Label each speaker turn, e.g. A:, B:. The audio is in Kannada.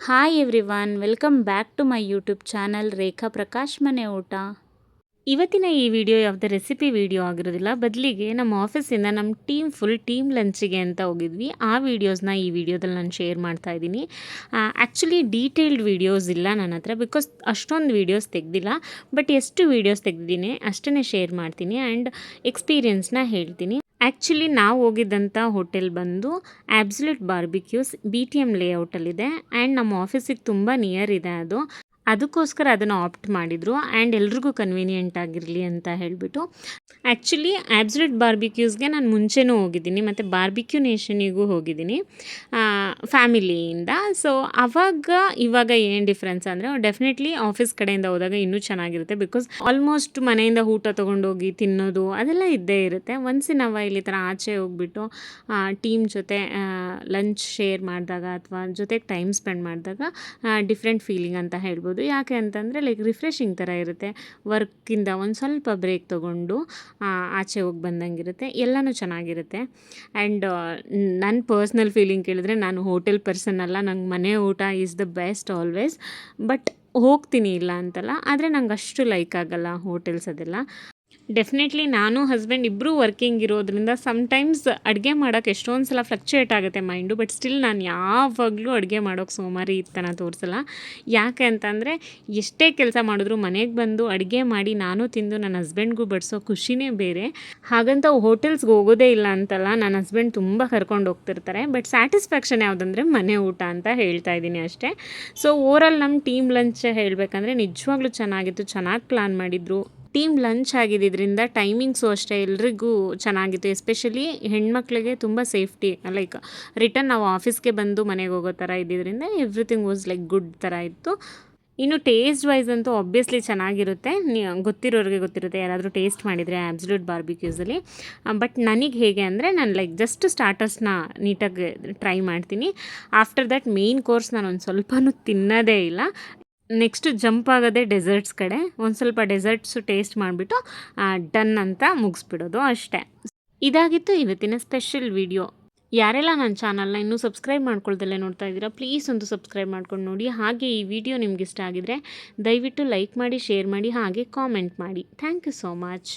A: Hi everyone, welcome back to my YouTube channel Rekha Prakash ಮನೆ ಊಟ. ಇವತ್ತಿನ ಈ ವಿಡಿಯೋ ಯಾವುದೇ ರೆಸಿಪಿ ವಿಡಿಯೋ ಆಗಿರೋದಿಲ್ಲ, ಬದಲಿಗೆ ನಮ್ಮ ಆಫೀಸಿಂದ ನಮ್ಮ ಫುಲ್ ಟೀಮ್ ಲಂಚಿಗೆ ಅಂತ ಹೋಗಿದ್ವಿ. ಆ ವೀಡಿಯೋಸ್ನ ಈ ವಿಡಿಯೋದಲ್ಲಿ ನಾನು ಶೇರ್ ಮಾಡ್ತಾ ಇದ್ದೀನಿ. ಆ್ಯಕ್ಚುಲಿ ಡೀಟೇಲ್ಡ್ ವೀಡಿಯೋಸ್ ಇಲ್ಲ ನನ್ನ ಹತ್ರ, ಬಿಕಾಸ್ ಅಷ್ಟೊಂದು ವೀಡಿಯೋಸ್ ತೆಗೆದಿಲ್ಲ. ಬಟ್ ಎಷ್ಟು ವೀಡಿಯೋಸ್ ತೆಗೆದಿದ್ದೀನಿ ಅಷ್ಟನ್ನೇ ಶೇರ್ ಮಾಡ್ತೀನಿ ಆ್ಯಂಡ್ ಎಕ್ಸ್ಪೀರಿಯನ್ಸ್ನ ಹೇಳ್ತೀನಿ. ಆ್ಯಕ್ಚುಲಿ ನಾವು ಹೋಗಿದ್ದಂಥ ಹೋಟೆಲ್ ಬಂದು ಆಬ್ಸಲ್ಯೂಟ್ ಬಾರ್ಬಿಕ್ಯೂಸ್ BTM ಲೇಔಟಲ್ಲಿದೆ ಆ್ಯಂಡ್ ನಮ್ಮ ಆಫೀಸಿಗೆ ತುಂಬ ನಿಯರ್ ಇದೆ ಅದು. ಅದಕ್ಕೋಸ್ಕರ ಅದನ್ನು ಆಪ್ಟ್ ಮಾಡಿದರು ಆ್ಯಂಡ್ ಎಲ್ರಿಗೂ ಕನ್ವೀನಿಯೆಂಟ್ ಆಗಿರಲಿ ಅಂತ ಹೇಳಿಬಿಟ್ಟು. ಆ್ಯಕ್ಚುಲಿ ಆಬ್ಸಲ್ಯೂಟ್ ಬಾರ್ಬಿಕ್ಯೂಸ್ಗೆ ನಾನು ಮುಂಚೆನೂ ಹೋಗಿದ್ದೀನಿ ಮತ್ತು ಬಾರ್ಬಿಕ್ಯೂ ನೇಷನಿಗೂ ಹೋಗಿದ್ದೀನಿ ಫ್ಯಾಮಿಲಿಯಿಂದ. ಸೊ ಇವಾಗ ಏನು ಡಿಫ್ರೆನ್ಸ್ ಅಂದರೆ, ಡೆಫಿನೆಟ್ಲಿ ಆಫೀಸ್ ಕಡೆಯಿಂದ ಹೋದಾಗ ಇನ್ನೂ ಚೆನ್ನಾಗಿರುತ್ತೆ, ಬಿಕಾಸ್ ಆಲ್ಮೋಸ್ಟ್ ಮನೆಯಿಂದ ಊಟ ತೊಗೊಂಡೋಗಿ ತಿನ್ನೋದು ಅದೆಲ್ಲ ಇದ್ದೇ ಇರುತ್ತೆ. ಒನ್ಸ್ ಇನ್ ವೈಲ್ ಈ ಥರ ಆಚೆ ಹೋಗ್ಬಿಟ್ಟು ಟೀಮ್ ಜೊತೆ ಲಂಚ್ ಶೇರ್ ಮಾಡಿದಾಗ ಅಥವಾ ಜೊತೆಗೆ ಟೈಮ್ ಸ್ಪೆಂಡ್ ಮಾಡಿದಾಗ ಡಿಫ್ರೆಂಟ್ ಫೀಲಿಂಗ್ ಅಂತ ಹೇಳ್ಬೋದು. ಯಾಕೆ ಅಂತಂದರೆ ಲೈಕ್ ರಿಫ್ರೆಶಿಂಗ್ ಥರ ಇರುತ್ತೆ. ವರ್ಕಿಂದ ಒಂದು ಸ್ವಲ್ಪ ಬ್ರೇಕ್ ತೊಗೊಂಡು ಆಚೆ ಹೋಗಿ ಬಂದಂಗಿರುತ್ತೆ, ಎಲ್ಲನೂ ಚೆನ್ನಾಗಿರುತ್ತೆ. ಆ್ಯಂಡ್ ನನ್ನ ಪರ್ಸ್ನಲ್ ಫೀಲಿಂಗ್ ಕೇಳಿದ್ರೆ, ನಾನು ಹೋಟೆಲ್ ಪರ್ಸನ್ ಅಲ್ಲ, ನಂಗೆ ಮನೆ ಊಟ is the best always. But ಹೋಗ್ತೀನಿ ಇಲ್ಲ ಅಂತಲ್ಲ, ಆದರೆ ನಂಗೆ ಅಷ್ಟು ಲೈಕ್ ಆಗಲ್ಲ ಹೋಟೆಲ್ಸ್ ಅದೆಲ್ಲ. ಡೆಫಿನೆಟ್ಲಿ ನಾನು ಹಸ್ಬೆಂಡ್ ಇಬ್ಬರೂ ವರ್ಕಿಂಗ್ ಇರೋದ್ರಿಂದ ಸಮ್ಟೈಮ್ಸ್ ಅಡುಗೆ ಮಾಡೋಕ್ಕೆ ಎಷ್ಟೊಂದು ಸಲ ಫ್ಲಕ್ಚುಯೇಟ್ ಆಗುತ್ತೆ ಮೈಂಡು. ಬಟ್ ಸ್ಟಿಲ್ ನಾನು ಯಾವಾಗಲೂ ಅಡುಗೆ ಮಾಡೋಕ್ಕೆ ಸೋಮಾರಿ ಇತ್ತನ ತೋರಿಸಲ್ಲ. ಯಾಕೆ ಅಂತಂದರೆ, ಎಷ್ಟೇ ಕೆಲಸ ಮಾಡಿದ್ರು ಮನೆಗೆ ಬಂದು ಅಡುಗೆ ಮಾಡಿ ನಾನು ತಿಂದು ನನ್ನ ಹಸ್ಬೆಂಡ್ಗೂ ಬಡಿಸೋ ಖುಷಿನೇ ಬೇರೆ. ಹಾಗಂತ ಹೋಟೆಲ್ಸ್ಗೆ ಹೋಗೋದೇ ಇಲ್ಲ ಅಂತಲ್ಲ, ನನ್ನ ಹಸ್ಬೆಂಡ್ ತುಂಬ ಕರ್ಕೊಂಡು ಹೋಗ್ತಿರ್ತಾರೆ. ಬಟ್ ಸ್ಯಾಟಿಸ್ಫ್ಯಾಕ್ಷನ್ ಯಾವುದಂದರೆ ಮನೆ ಊಟ ಅಂತ ಹೇಳ್ತಾ ಇದ್ದೀನಿ ಅಷ್ಟೇ. ಸೊ ಓವರಾಲ್ ನಮ್ಮ ಟೀಮ್ ಲಂಚ್ ಹೇಳಬೇಕಂದ್ರೆ ನಿಜವಾಗ್ಲೂ ಚೆನ್ನಾಗಿತ್ತು, ಚೆನ್ನಾಗಿ ಪ್ಲ್ಯಾನ್ ಮಾಡಿದ್ರು. ಟೀಮ್ ಲಂಚ್ ಆಗಿದ್ದರಿಂದ ಟೈಮಿಂಗ್ಸು ಅಷ್ಟೇ ಎಲ್ರಿಗೂ ಚೆನ್ನಾಗಿತ್ತು. ಎಸ್ಪೆಷಲಿ ಹೆಣ್ಮಕ್ಳಿಗೆ ತುಂಬ ಸೇಫ್ಟಿ, ಲೈಕ್ ರಿಟರ್ನ್ ನಾವು ಆಫೀಸ್ಗೆ ಬಂದು ಮನೆಗೆ ಹೋಗೋ ಥರ ಇದ್ದಿದ್ದರಿಂದ ಎವ್ರಿಥಿಂಗ್ ವಾಸ್ ಲೈಕ್ ಗುಡ್ ಥರ ಇತ್ತು. ಇನ್ನು ಟೇಸ್ಟ್ ವೈಸ್ ಅಂತೂ ಆಬ್ವಿಯಸ್ಲಿ ಚೆನ್ನಾಗಿರುತ್ತೆ. ಗೊತ್ತಿರೋರಿಗೆ ಗೊತ್ತಿರುತ್ತೆ ಯಾರಾದರೂ ಟೇಸ್ಟ್ ಮಾಡಿದರೆ ಆಬ್ಸಲ್ಯೂಟ್ ಬಾರ್ಬಿಕ್ಯೂಸಲ್ಲಿ. ಬಟ್ ನನಗೆ ಹೇಗೆ ಅಂದರೆ, ನಾನು ಲೈಕ್ ಜಸ್ಟ್ ಸ್ಟಾರ್ಟರ್ಸ್ನ ನೀಟಾಗಿ ಟ್ರೈ ಮಾಡ್ತೀನಿ. ಆಫ್ಟರ್ ದ್ಯಾಟ್ ಮೇಯ್ನ್ ಕೋರ್ಸ್ ನಾನು ಒಂದು ಸ್ವಲ್ಪನೂ ತಿನ್ನೋದೇ ಇಲ್ಲ. ನೆಕ್ಸ್ಟ್ ಜಂಪ್ ಆಗೋದೇ ಡೆಸರ್ಟ್ಸ್ ಕಡೆ. ಒಂದು ಸ್ವಲ್ಪ ಡೆಸರ್ಟ್ಸು ಟೇಸ್ಟ್ ಮಾಡಿಬಿಟ್ಟು ಡನ್ ಅಂತ ಮುಗಿಸ್ಬಿಡೋದು ಅಷ್ಟೇ. ಇದಾಗಿತ್ತು ಇವತ್ತಿನ ಸ್ಪೆಷಲ್ ವಿಡಿಯೋ. ಯಾರೆಲ್ಲ ನನ್ನ ಚಾನಲ್ನ ಇನ್ನೂ ಸಬ್ಸ್ಕ್ರೈಬ್ ಮಾಡ್ಕೊಳ್ದಲ್ಲೇ ನೋಡ್ತಾ ಇದ್ದೀರಾ, ಪ್ಲೀಸ್ ಒಂದು ಸಬ್ಸ್ಕ್ರೈಬ್ ಮಾಡ್ಕೊಂಡು ನೋಡಿ. ಹಾಗೆ ಈ ವಿಡಿಯೋ ನಿಮ್ಗೆ ಇಷ್ಟ ಆಗಿದರೆ ದಯವಿಟ್ಟು ಲೈಕ್ ಮಾಡಿ, ಶೇರ್ ಮಾಡಿ, ಹಾಗೆ ಕಾಮೆಂಟ್ ಮಾಡಿ. Thank you so much.